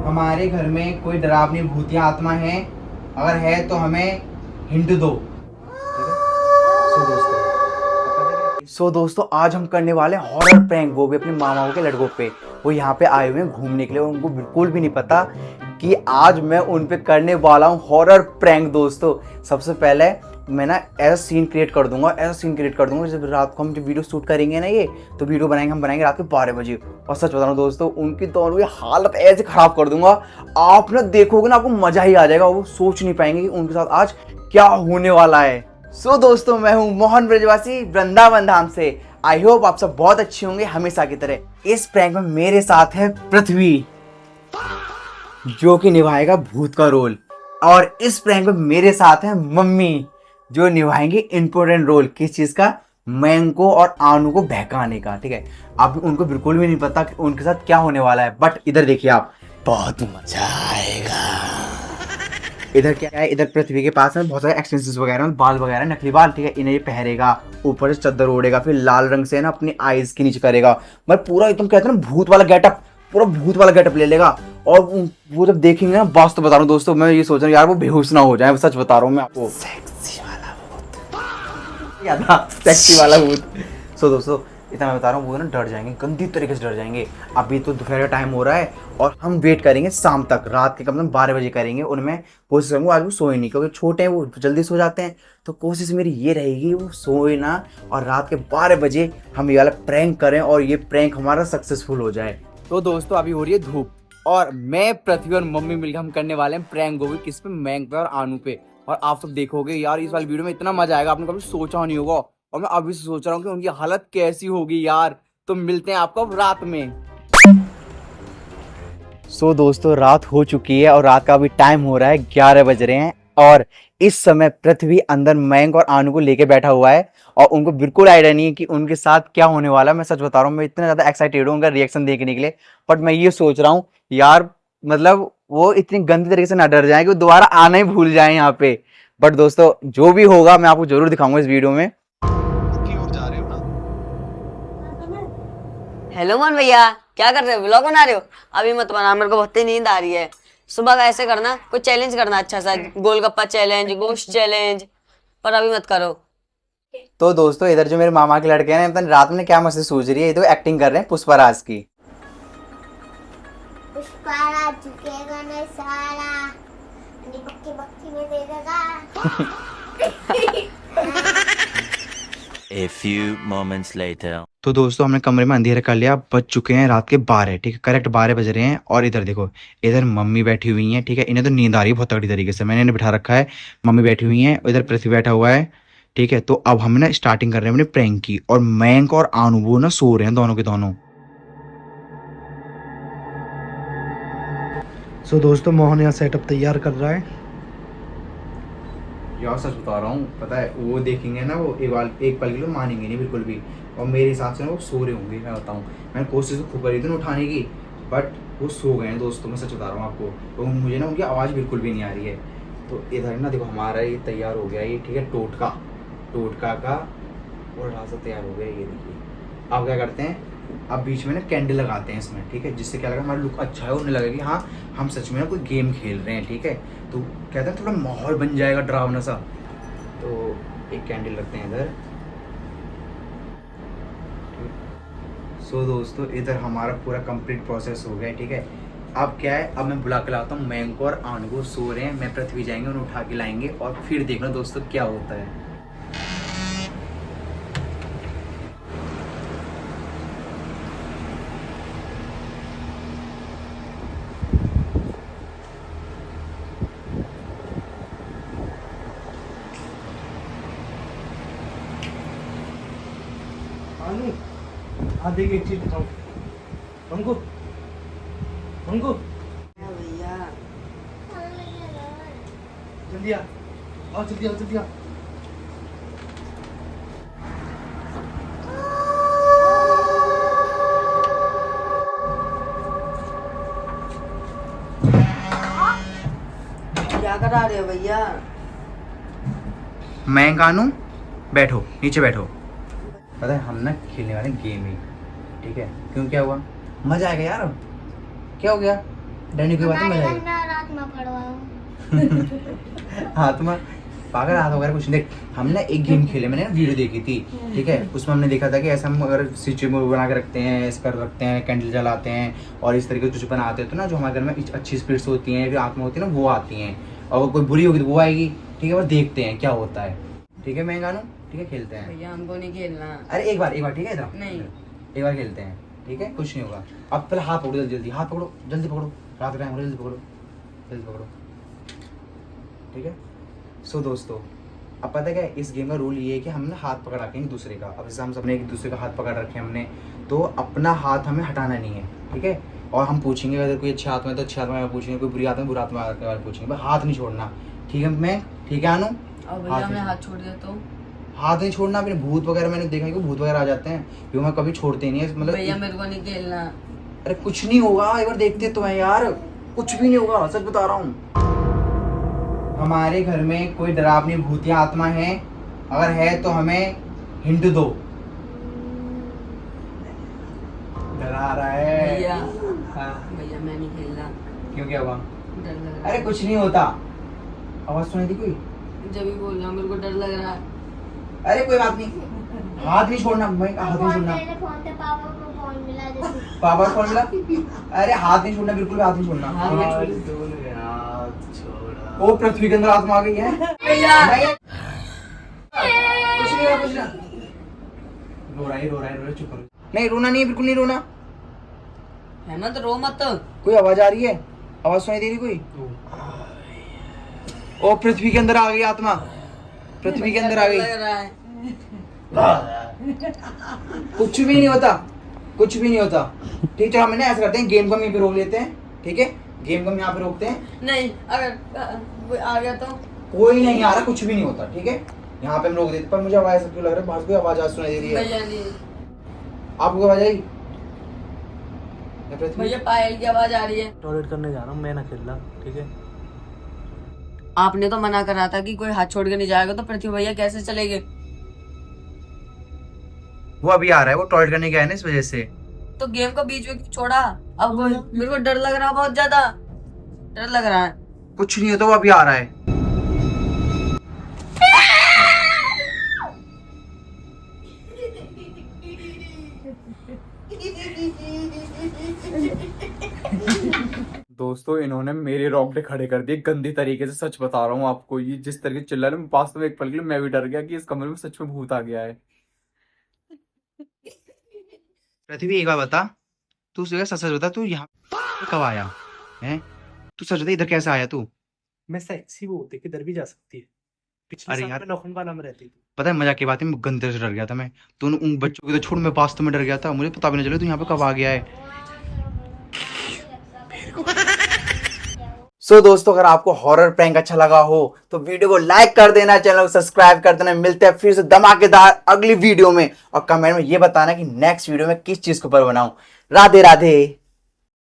हमारे घर में कोई डरावनी भूतिया आत्मा है, अगर है तो हमें हिंट दो। सो दोस्तों आज हम करने वाले हॉरर प्रैंक, वो भी अपने मामाओं के लड़कों पे। वो यहाँ पे आए हुए हैं घूमने के लिए और उनको बिल्कुल भी नहीं पता कि आज मैं उन पे करने वाला हूँ हॉरर प्रैंक। दोस्तों सबसे पहले मैं ना ऐसा सीन क्रिएट कर दूंगा जब रात को हम जब वीडियो शूट करेंगे ना, ये तो वीडियो बनाएंगे रात के 12 बजे। और सच बता रहा हूँ दोस्तों, उनकी दोनों की हालत ऐसे खराब कर दूंगा, आप ना देखोगे ना आपको मजा ही आ जाएगा। वो सोच नहीं पाएंगे कि उनके साथ आज क्या होने वाला है। सो दोस्तों मैं हूँ मोहन ब्रजवासी वृंदावन धाम से। आई होप आप सब बहुत अच्छे होंगे हमेशा की तरह। इस प्रैंक में मेरे साथ है पृथ्वी, जो कि निभाएगा भूत का रोल, और इस प्रैंक में मेरे साथ है मम्मी, जो निभाएंगे इंपॉर्टेंट रोल। किस चीज का? मैंग को और आनू को बहकाने का। ठीक है, अब उनको बिल्कुल भी नहीं पता कि उनके साथ क्या होने वाला है, बट इधर देखिए आप, बहुत मजा आएगा। इधर क्या है, इधर पृथ्वी के पास में बहुत सारे एक्सटेंशंस वगैरह, बाल वगैरह, नकली बाल। ठीक है, इन्हें ये पहनेगा, ऊपर से चद्दर ओढ़ेगा, फिर लाल रंग से ना अपनी आईज के नीचे करेगा। मैं पूरा एकदम कहते हैं ना भूत वाला गेटअप, पूरा भूत वाला गेटअप ले लेगा। और वो जब देखेंगे ना, बस तो बता रहा हूँ दोस्तों, मैं ये सोच रहा हूँ यार वो बेहोश ना हो जाए। सच बता रहा हूँ मैं आपको, सेक्सी वाला भूत। क्या था? सेक्सी वाला भूत। सो दोस्तों इतना मैं बता रहा हूँ, वो ना डर जाएंगे, गंदी तरीके से डर जाएंगे। अभी तो दोपहर का टाइम हो रहा है और हम वेट करेंगे शाम तक, रात के कम से कम 12 बजे करेंगे। उनमें कोशिश करूँगा आज वो सोए नहीं, क्योंकि छोटे हैं वो जल्दी सो जाते हैं। तो कोशिश मेरी ये रहेगी वो सोए ना, और रात के 12 बजे हम ये वाला प्रैंक करें और ये प्रैंक हमारा सक्सेसफुल हो जाए। तो दोस्तों अभी हो रही है धूप, और मैं पृथ्वी और मम्मी मिलकर हम करने वाले हैं प्रैंक। वो भी किस पे? मैंग पे और आनू पे। और आप सब देखोगे यार, इस वाली वीडियो में इतना मजा आएगा, आपने कभी सोचा नहीं होगा। और मैं अभी से सोच रहा हूँ कि उनकी हालत कैसी होगी यार। तो मिलते हैं आपको अब रात में। सो दोस्तों रात हो चुकी है और रात का अभी टाइम हो रहा है, 11 बज रहे हैं। और इस समय पृथ्वी अंदर मैंग और आनू को लेके बैठा हुआ है, और उनको बिल्कुल आइडिया नहीं है कि उनके साथ क्या होने वाला है। मैं सच बता रहा हूँ, मैं इतना ज्यादा एक्साइटेड हूँ उनका रिएक्शन देखने के लिए। बट मैं ये सोच रहा हूँ यार, मतलब वो इतनी गंदी तरीके से ना डर जाए कि वो दोबारा आना ही भूल जाए यहाँ पे। बट दोस्तों जो भी होगा मैं आपको जरूर दिखाऊंगा इस वीडियो में। हेलो मन भैया, क्या कर रहे हो? व्लॉग बना रहे हो? अभी मत बना, मेरे को बहुत ही नींद आ रही है। सुबह का ऐसे करना, कोई चैलेंज करना अच्छा सा, गोलगप्पा चैलेंज, गोश्त चैलेंज, पर अभी मत करो। तो दोस्तों इधर जो मेरे मामा के लड़के हैं ना, रात में क्या मस्ती सूझ रही है, ये तो एक्टिंग कर रहे हैं पुष्पराज की। पुष्पराज झुकेगा नहीं साला, बक्की बक्की में दे देगा। A few moments later. तो दोस्तों हमने कमरे में अंधेरा कर लिया, बज चुके हैं रात के 12। ठीक है, करेक्ट 12 बज रहे हैं। और इधर देखो, इधर मम्मी बैठी हुई हैं। ठीक है, इन्हें तो नींद आ रही है बहुत तगड़ी तरीके से, मैंने इन्हें बिठा रखा है। मम्मी बैठी हुई हैं, इधर पृथ्वी बैठा हुआ है। ठीक है, तो अब हम ना स्टार्टिंग कर रहे हैं अपने प्रैंक की। और मैंक और आनू वो ना सो रहे हैं दोनों के दोनों। सो दोस्तों मोहन यहाँ सेटअप तैयार कर रहा है। यार सच बता रहा हूँ, पता है वो देखेंगे ना, वो एक पल के लिए मानेंगे नहीं बिल्कुल भी। और मेरे हिसाब से ना वो सो रहे होंगे, मैं बताऊँ। मैंने कोशिश तो खूब करी थी ना उठाने की, बट वो सो गए हैं दोस्तों, मैं सच बता रहा हूँ आपको। तो मुझे ना उनकी आवाज़ बिल्कुल भी नहीं आ रही है। तो इधर ना देखो हमारा ये तैयार हो गया ये। ठीक है, टोटका का और रास्ता तैयार हो गया, ये देखिए। अब क्या करते हैं, अब बीच में ना कैंडल लगाते हैं इसमें। ठीक है, जिससे क्या लगा हमारा लुक अच्छा है, उन्हें लगा कि हाँ हम सच में ना कोई गेम खेल रहे हैं। ठीक है, तो कहते हैं थोड़ा माहौल बन जाएगा डरावना सा। तो एक कैंडल लगते हैं इधर। सो दोस्तों इधर हमारा पूरा कंप्लीट प्रोसेस हो गया। ठीक है, अब क्या है, अब मैं बुला के लाता हूँ मैंग को और आनू को, सो रहे हैं। मैं पृथ्वी जाएंगे, उन्हें उठा के लाएंगे, और फिर देखना दोस्तों क्या होता है। आनू हाँ देख एक चीज दिखाऊं हमको हमको भैया जल्दी आ, आओ जल्दी आओ जल्दी आ। क्या करा रहे हो भैया? मैंग आनू बैठो, नीचे बैठो। पता है हम ना खेलने वाले गेम ही। ठीक है, क्यों क्या हुआ? मजा आएगा यार। अब क्या हो गया? डरने की बात है, मजा हमारे घर आएगा। में और रात में पड़वाओ। हाथ में पागल हाथ वगैरह कुछ नहीं। देख हमने ना एक गेम खेले, मैंने ना वीडियो देखी थी, ठीक है, उसमें हमने देखा था कि ऐसा हम अगर स्विच बना के रखते हैं, ऐसे कर रखते हैं, कैंडल जलाते हैं और इस तरीके से कुछ बनाते हैं तो ना जो हमारे घर में अच्छी स्पिरिट्स होती हैं, फिर आत्मा होती है ना, वो आती हैं, और अगर कोई बुरी होगी तो वो आएगी, ठीक है, बस देखते हैं क्या होता है, ठीक है। मैं गानू, ठीक है, खेलते हैं। भैया हमको नहीं खेलना। अरे एक बार ठीक है, इधर नहीं। एक बार खेलते हैं, ठीक है, कुछ नहीं होगा। अब पहले हाथ पकड़ो, जल्दी जल्दी हाथ पकड़ो, जल्दी पकड़ो, रात का टाइम, जल्दी पकड़ो, जल्दी पकड़ो, ठीक है। सो दोस्तों, अब पता है क्या, इस गेम का रूल ये है कि हम ना हाथ पकड़ रखेंगे दूसरे का। अब जैसे हम सबने एक दूसरे का हाथ पकड़ रखे हैं हमने, तो अपना हाथ हमें हटाना नहीं है, ठीक है। और हम पूछेंगे अगर कोई अच्छे हाथ में तो अच्छे हाथ में पूछेंगे, कोई बुरी हाथ में बुरा हाथ में पूछेंगे, बस हाथ नहीं छोड़ना, ठीक है। मैं ठीक है आनू, और भैया मैं हाथ छोड़ दिया तो हाथ नहीं छोड़ना। अपने भूत वगैरह मैंने देखा है कि भूत वगैरह आ जाते हैं, क्यों मैं कभी छोड़ते नहीं है, भैया मतलब मेरे को नहीं खेलना। अरे कुछ नहीं होगा, एक बार देखते तो है यार, कुछ भी नहीं होगा, सच बता रहा हूँ। हमारे घर में कोई डरावनी भूतिया आत्मा है, अगर है तो हमें हिंट दो। डरा रहा है भैया हाँ। भैया मैं नहीं खेलना, क्यों, क्या हुआ? डर लग रहा अरे कुछ नहीं होता। आवाज सुनाई थी कोई? है। जब भी बोल रहा हूँ मेरे को डर लग रहा है। अरे कोई बात नहीं, हाथ नहीं छोड़ना, मैं हाथ नहीं छोड़ना। मेरे फोन पे पापा को फोन मिला देती। पापा कौन मिला? अरे हाथ नहीं छोड़ना, बिल्कुल भी हाथ नहीं छोड़ना। ओ पृथ्वी के अंदर आत्मा आ गई है। नहीं, कुछ नहीं हुआ, कुछ ना। रो रहा है, चुप करो। नहीं रोना नहीं है, बिल्कुल नहीं रोना। हेमंत रो मत। कोई आवाज आ रही है? आवाज सुनाई दे रही कोई? ओ पृथ्वी के अंदर आ गई आत्मा, पृथ्वी के अंदर आ गई। लग रहा है। कुछ भी नहीं होता, कुछ भी नहीं होता, ठीक है। हम ना ऐसा करते हैं, गेम को हम यहीं पे रोक लेते हैं, ठीक है, गेम को हम यहाँ पे रोकते हैं। नहीं अगर कोई आ गया तो कोई नहीं आ रहा, कुछ भी नहीं होता, ठीक है, यहाँ पे हम रोक देते। पर मुझे आवाज ऐसा क्यों लग रहा है, बाहर कोई आवाज आज सुनाई दे रही है। भैया नहीं। आपको आवाज आई? या पृथ्वी? भैया पायल की आवाज आ रही है। टॉयलेट करने जा रहा हूँ, मैं ना खेलना, ठीक है। आपने तो मना करा था कि कोई हाथ छोड़ के नहीं जाएगा, तो पृथ्वी भैया कैसे चलेंगे? वो अभी आ रहा है, वो टॉयलेट करने गया है ना, इस वजह से। तो गेम को बीच में क्यों छोड़ा? अब मेरे को डर लग रहा है, बहुत ज्यादा डर लग रहा है। कुछ नहीं होता, वो अभी आ रहा है। दोस्तों इन्होंने मेरे रोंगटे खड़े कर दिए गंदी तरीके से, सच बता रहा हूँ आपको। ये जिस तरीके से चिल्ला रहे हैं, वास्तव में एक पल के लिए मैं भी डर गया कि इस कमरे में सच में भूत आ गया है। पृथ्वी एक बार बता, तू सच सच बता, तू यहाँ कब आया है? तू सच बता, इधर कैसे आया तू? मैं सेक्सी वो होती किधर भी जा सकती है। पिछले अरे साल यार। में नौखनवाला में रहती थी। पता है मजाक की बात है, मैं गंदे से डर गया था। मैं तो उन बच्चों को तो छोड़, मैं वास्तव में डर गया था, मुझे पता भी नहीं चला तू यहाँ पे कब आ गया है। सो दोस्तों, अगर आपको हॉरर प्रैंक अच्छा लगा हो तो वीडियो को लाइक कर देना, चैनल को सब्सक्राइब कर देना। मिलते हैं फिर से धमाकेदार अगली वीडियो में, और कमेंट में ये बताना कि नेक्स्ट वीडियो में किस चीज के ऊपर बनाऊं। राधे राधे।